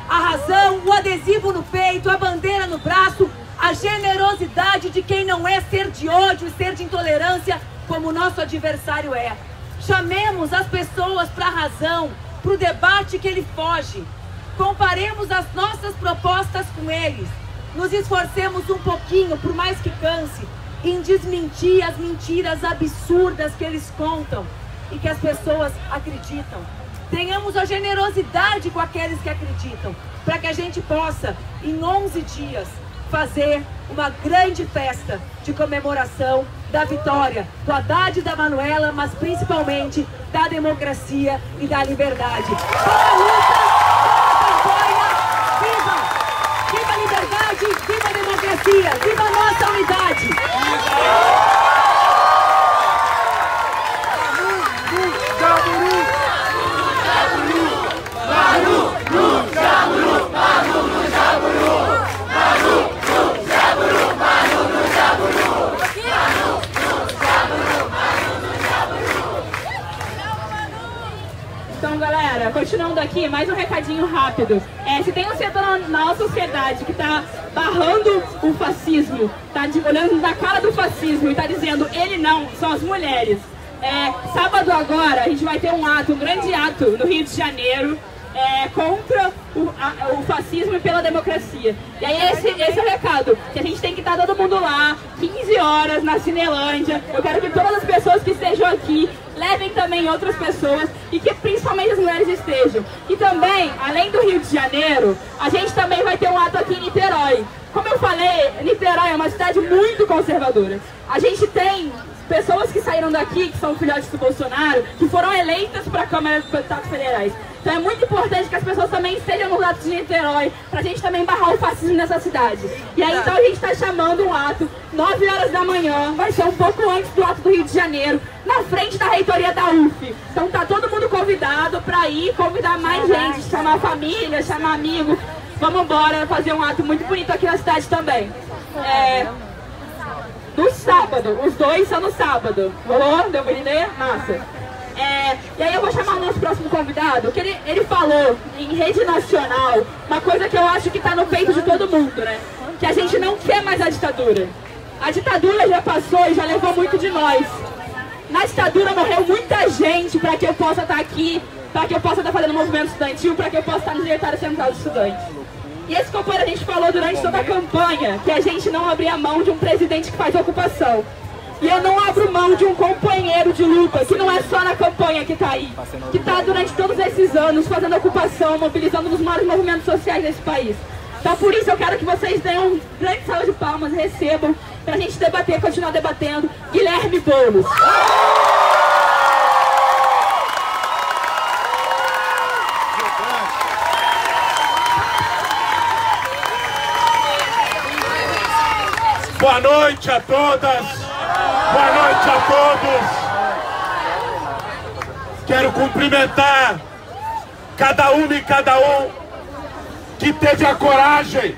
A razão, o adesivo no peito, a bandeira no braço, a generosidade de quem não é ser de ódio e ser de intolerância como o nosso adversário é. Chamemos as pessoas para a razão, para o debate que ele foge. Comparemos as nossas propostas com eles. Nos esforcemos um pouquinho, por mais que canse, em desmentir as mentiras absurdas que eles contam e que as pessoas acreditam. Tenhamos a generosidade com aqueles que acreditam, para que a gente possa, em 11 dias, fazer uma grande festa de comemoração da vitória do Haddad e da Manuela, mas principalmente da democracia e da liberdade. Boa luta, boa campanha, viva! Viva a liberdade, viva a democracia, viva a nossa unidade! Então, galera, continuando aqui, mais um recadinho rápido. Se tem um setor na nossa sociedade que está barrando o fascismo, está olhando na cara do fascismo e está dizendo ele não, são as mulheres. Sábado agora a gente vai ter um grande ato no Rio de Janeiro, contra o fascismo e pela democracia. E aí esse é o recado, que a gente tem que estar todo mundo lá, 15 horas na Cinelândia. Eu quero que todas as pessoas que estejam aqui levem também outras pessoas e que principalmente as mulheres estejam. E também, além do Rio de Janeiro, a gente também vai ter um ato aqui em Niterói. Como eu falei, Niterói é uma cidade muito conservadora. A gente tem pessoas que saíram daqui, que são filhotes do Bolsonaro, que foram eleitas para a Câmara dos Deputados Federais. Então é muito importante que as pessoas também estejam nos atos de Niterói, pra gente também barrar o fascismo nessa cidade. E aí então a gente está chamando um ato, 9 horas da manhã, vai ser um pouco antes do ato do Rio de Janeiro, na frente da reitoria da UF. Então tá todo mundo convidado para ir, convidar mais gente, chamar a família, chamar amigo. Vamos embora fazer um ato muito bonito aqui na cidade também. No sábado, os dois são no sábado. Rolou? Deu pra entender? Massa. E aí eu vou chamar o nosso próximo convidado, que ele falou em rede nacional uma coisa que eu acho que tá no peito de todo mundo, né? Que a gente não quer mais a ditadura. A ditadura já passou e já levou muito de nós. Na ditadura morreu muita gente para que eu possa estar aqui, para que eu possa estar fazendo movimento estudantil, para que eu possa estar no Diretório Central dos Estudantes. E esse companheiro a gente falou durante toda a campanha que a gente não abria mão de um presidente que faz ocupação. E eu não abro mão de um companheiro de luta, que não é só na campanha que está aí, que está durante todos esses anos fazendo ocupação, mobilizando nos maiores movimentos sociais desse país. Então por isso eu quero que vocês deem um grande salve de palmas, recebam, para a gente debater, continuar debatendo, Guilherme Boulos. Boa noite a todas, boa noite a todos. Quero cumprimentar cada uma e cada um que teve a coragem,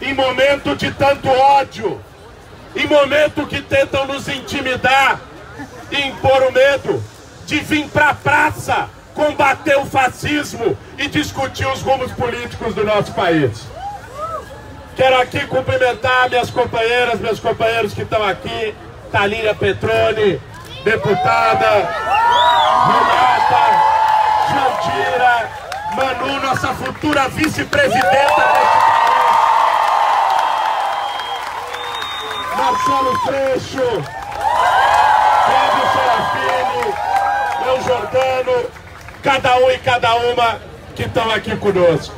em momento de tanto ódio, em momento que tentam nos intimidar e impor o medo, de vir para a praça combater o fascismo e discutir os rumos políticos do nosso país. Quero aqui cumprimentar minhas companheiras, meus companheiros que estão aqui, Thalíria Petroni, deputada, Renata, Jandira, Manu, nossa futura vice-presidenta, Marcelo Freixo, Fábio Serafini, eu Jordano, cada um e cada uma que estão aqui conosco.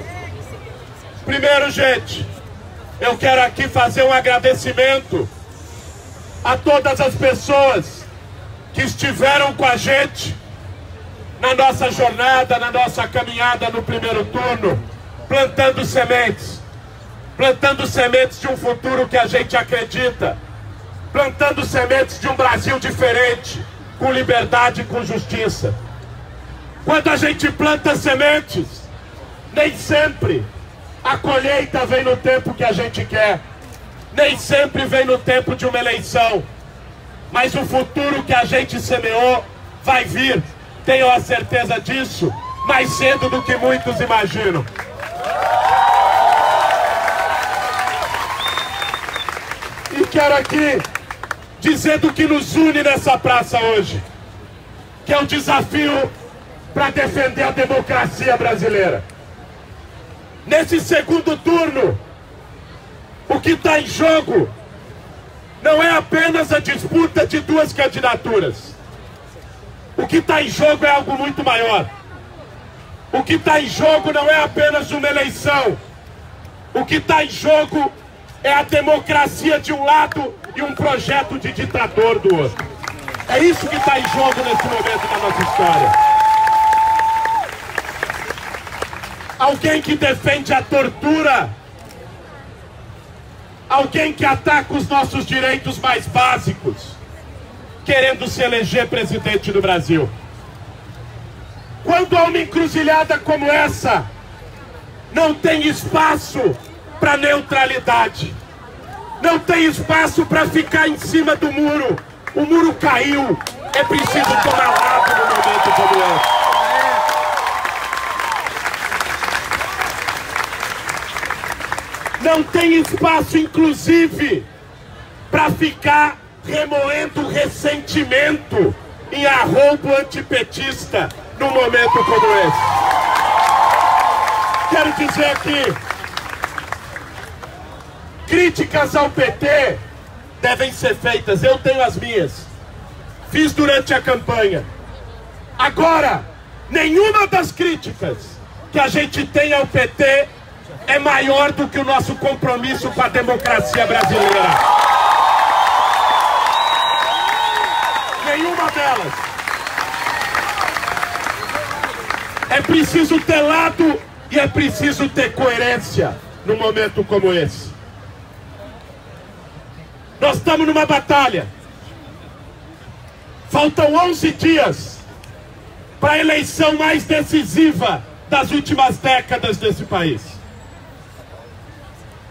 Primeiro, gente, eu quero aqui fazer um agradecimento a todas as pessoas que estiveram com a gente na nossa jornada, na nossa caminhada no primeiro turno, plantando sementes de um futuro que a gente acredita, plantando sementes de um Brasil diferente, com liberdade e com justiça. Quando a gente planta sementes, nem sempre a colheita vem no tempo que a gente quer, nem sempre vem no tempo de uma eleição, mas o futuro que a gente semeou vai vir, tenho a certeza disso, mais cedo do que muitos imaginam. E quero aqui dizer do que nos une nessa praça hoje, que é um desafio para defender a democracia brasileira. Nesse segundo turno, o que está em jogo não é apenas a disputa de duas candidaturas. O que está em jogo é algo muito maior. O que está em jogo não é apenas uma eleição. O que está em jogo é a democracia de um lado e um projeto de ditador do outro. É isso que está em jogo nesse momento da nossa história. Alguém que defende a tortura, alguém que ataca os nossos direitos mais básicos, querendo se eleger presidente do Brasil. Quando há uma encruzilhada como essa, não tem espaço para neutralidade, não tem espaço para ficar em cima do muro. O muro caiu, é preciso tomar lado no momento como esse. Não tem espaço, inclusive, para ficar remoendo ressentimento em arrobo antipetista num momento como esse. Quero dizer que críticas ao PT devem ser feitas, eu tenho as minhas. Fiz durante a campanha. Agora, nenhuma das críticas que a gente tem ao PT é maior do que o nosso compromisso com a democracia brasileira. Nenhuma delas. É preciso ter lado e é preciso ter coerência num momento como esse. Nós estamos numa batalha. Faltam 11 dias para a eleição mais decisiva das últimas décadas desse país.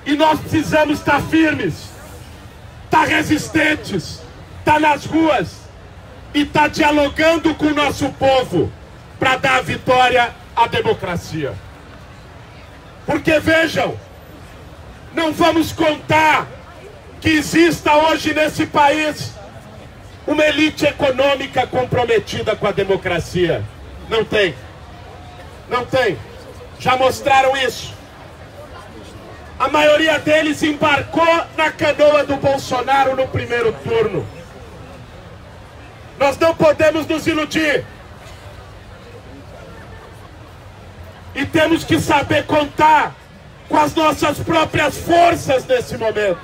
E nós precisamos estar firmes, estar resistentes, estar nas ruas e estar dialogando com o nosso povo para dar a vitória à democracia. Porque vejam, não vamos contar que exista hoje nesse país uma elite econômica comprometida com a democracia. Não tem. Não tem. Já mostraram isso. A maioria deles embarcou na canoa do Bolsonaro no primeiro turno. Nós não podemos nos iludir. E temos que saber contar com as nossas próprias forças nesse momento.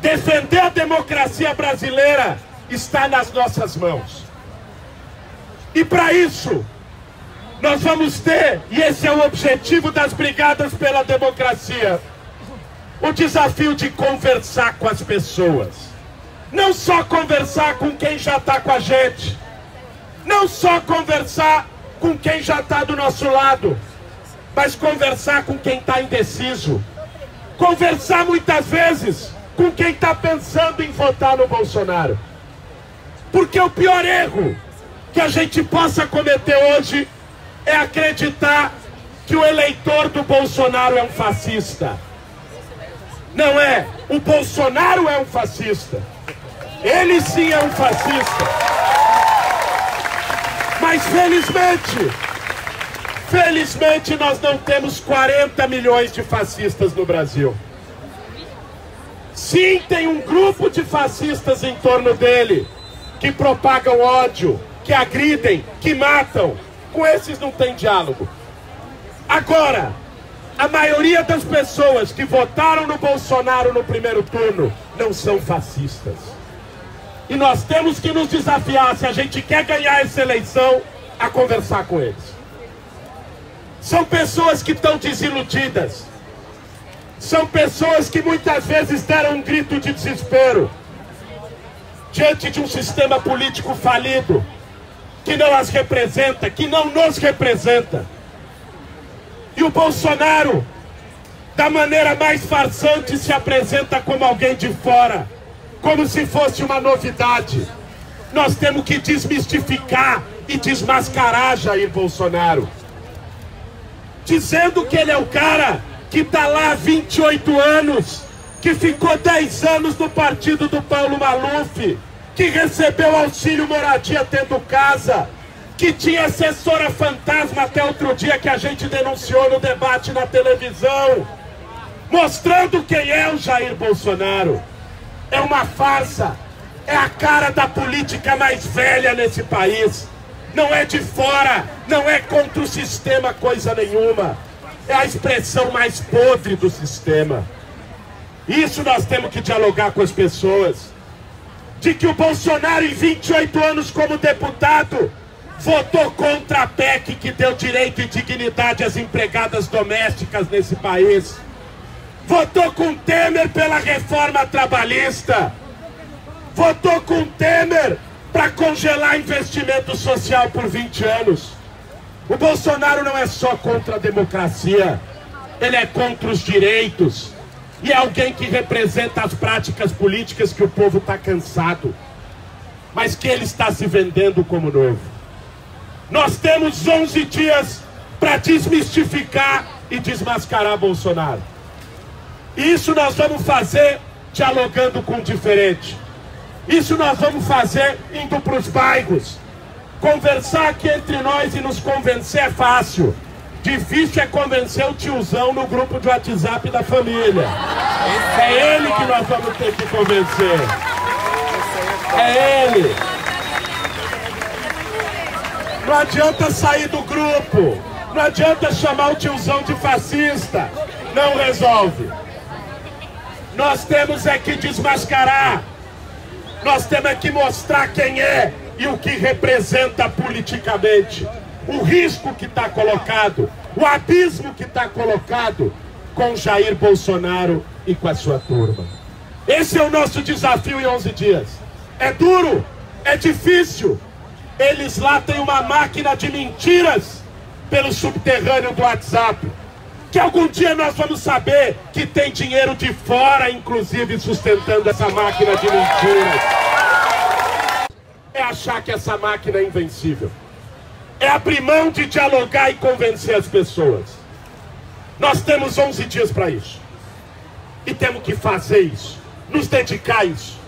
Defender a democracia brasileira está nas nossas mãos. E para isso, nós vamos ter, e esse é o objetivo das Brigadas pela Democracia, o desafio de conversar com as pessoas. Não só conversar com quem já está com a gente. Não só conversar com quem já está do nosso lado. Mas conversar com quem está indeciso. Conversar muitas vezes com quem está pensando em votar no Bolsonaro. Porque o pior erro que a gente possa cometer hoje é acreditar que o eleitor do Bolsonaro é um fascista. Não é. O Bolsonaro é um fascista. Ele sim é um fascista. Mas felizmente nós não temos 40 milhões de fascistas no Brasil. Sim, tem um grupo de fascistas em torno dele, que propagam ódio, que agridem, que matam. Com esses não tem diálogo. Agora, a maioria das pessoas que votaram no Bolsonaro no primeiro turno não são fascistas. E nós temos que nos desafiar, se a gente quer ganhar essa eleição, a conversar com eles. São pessoas que estão desiludidas. São pessoas que muitas vezes deram um grito de desespero diante de um sistema político falido, que não as representa, que não nos representa. E o Bolsonaro, da maneira mais farsante, se apresenta como alguém de fora, como se fosse uma novidade. Nós temos que desmistificar e desmascarar Jair Bolsonaro, dizendo que ele é o cara que está lá há 28 anos, que ficou 10 anos no partido do Paulo Maluf, que recebeu auxílio moradia tendo casa, que tinha assessora fantasma até outro dia que a gente denunciou no debate na televisão, mostrando quem é o Jair Bolsonaro. É uma farsa, é a cara da política mais velha nesse país. Não é de fora, não é contra o sistema coisa nenhuma. É a expressão mais podre do sistema. Isso nós temos que dialogar com as pessoas. De que o Bolsonaro, em 28 anos como deputado, votou contra a PEC que deu direito e dignidade às empregadas domésticas nesse país. Votou com Temer pela reforma trabalhista. Votou com Temer para congelar investimento social por 20 anos. O Bolsonaro não é só contra a democracia, ele é contra os direitos. E é alguém que representa as práticas políticas que o povo está cansado, mas que ele está se vendendo como novo. Nós temos 11 dias para desmistificar e desmascarar Bolsonaro. E isso nós vamos fazer dialogando com o diferente. Isso nós vamos fazer indo para os bairros. Conversar aqui entre nós e nos convencer é fácil. Difícil é convencer o tiozão no grupo de WhatsApp da família. É ele que nós vamos ter que convencer. É ele. Não adianta sair do grupo. Não adianta chamar o tiozão de fascista. Não resolve. Nós temos é que desmascarar. Nós temos é que mostrar quem é e o que representa politicamente. O risco que está colocado, o abismo que está colocado com Jair Bolsonaro e com a sua turma. Esse é o nosso desafio em 11 dias. É duro, é difícil. Eles lá têm uma máquina de mentiras pelo subterrâneo do WhatsApp. Que algum dia nós vamos saber que tem dinheiro de fora, inclusive, sustentando essa máquina de mentiras. É achar que essa máquina é invencível. É abrir mão de dialogar e convencer as pessoas. Nós temos 11 dias para isso. E temos que fazer isso. Nos dedicar a isso.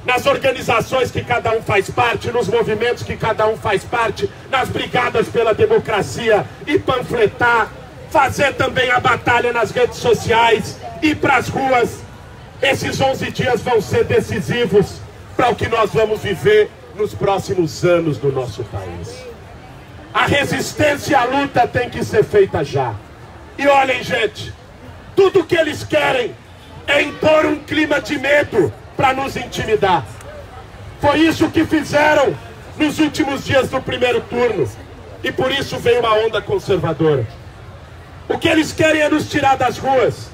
Nas organizações que cada um faz parte, nos movimentos que cada um faz parte, nas brigadas pela democracia, e panfletar, fazer também a batalha nas redes sociais, ir para as ruas. Esses 11 dias vão ser decisivos para o que nós vamos viver nos próximos anos do nosso país. A resistência e a luta tem que ser feita já. E olhem, gente, tudo que eles querem é impor um clima de medo para nos intimidar. Foi isso que fizeram nos últimos dias do primeiro turno. E por isso veio uma onda conservadora. O que eles querem é nos tirar das ruas.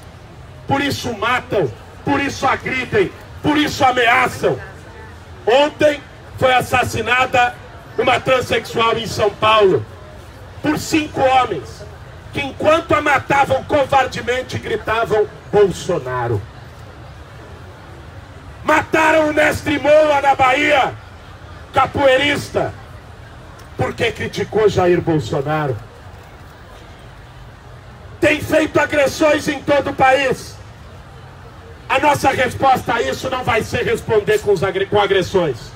Por isso matam, por isso agridem, por isso ameaçam. Ontem foi assassinada uma transexual em São Paulo por 5 homens que, enquanto a matavam covardemente, gritavam Bolsonaro. Mataram o mestre Moa na Bahia, capoeirista, porque criticou Jair Bolsonaro. Tem feito agressões em todo o país. A nossa resposta a isso não vai ser responder com agressões.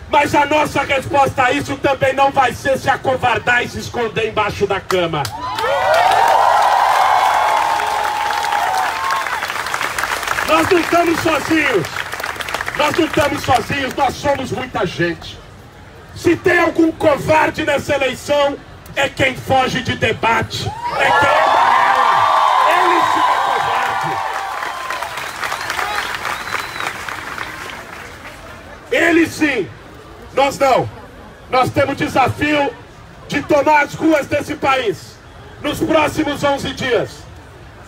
Mas a nossa resposta a isso também não vai ser se acovardar e se esconder embaixo da cama. Nós não estamos sozinhos. Nós não estamos sozinhos, nós somos muita gente. Se tem algum covarde nessa eleição, é quem foge de debate. É quem amarela. Ele sim é covarde. Ele sim. Nós não. Nós temos o desafio de tomar as ruas desse país nos próximos 11 dias,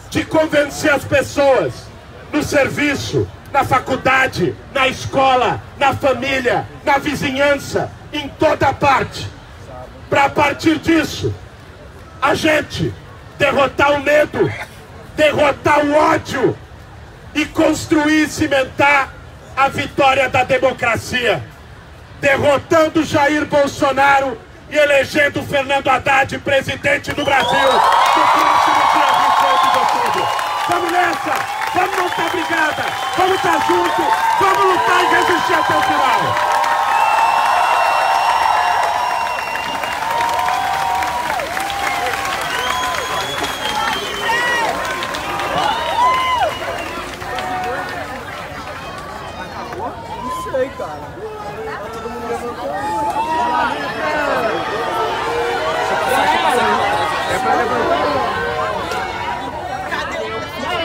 de convencer as pessoas no serviço, na faculdade, na escola, na família, na vizinhança, em toda parte, para a partir disso a gente derrotar o medo, derrotar o ódio e construir e cimentar a vitória da democracia, derrotando Jair Bolsonaro e elegendo Fernando Haddad presidente do Brasil no próximo dia 28 de outubro. Vamos nessa, vamos montar brigada, vamos estar juntos, vamos lutar e resistir até o final.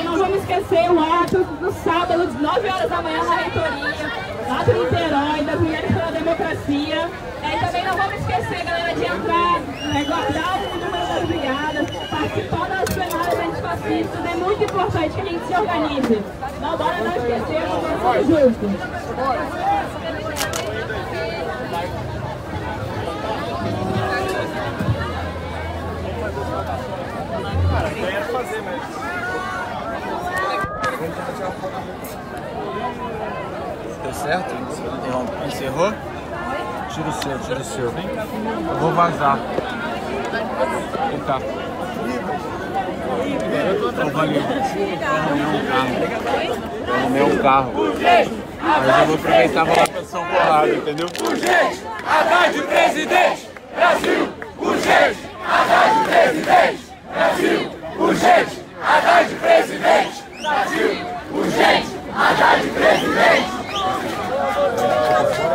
Não vamos esquecer o ato do sábado, às 9 horas da manhã, na reitoria, lá do Niterói, das Mulheres pela Democracia. E também não vamos esquecer, galera, de entrar, guardar o número das brigadas, participar das plenárias antifascistas. É muito importante que a gente se organize. Não, bora não esquecer, vamos juntos. Deu certo? Encerrou? Tira o seu, tira o seu. Eu vou vazar. Vem cá. Oh, valeu. Eu arrumei um carro. Mas eu vou aproveitar e vou lá pra São Conrado, entendeu? Urgente! Haddad presidente! Brasil! Urgente! Haddad presidente! Brasil! Urgente! Haddad presidente! Brasil! Urgente! Haddad presidente!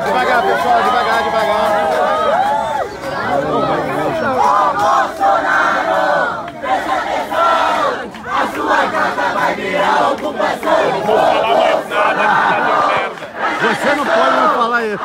Devagar, pessoal, devagar, devagar. Bolsonaro! Preste atenção! A sua casa vai virar ocupação! Você não pode me falar isso.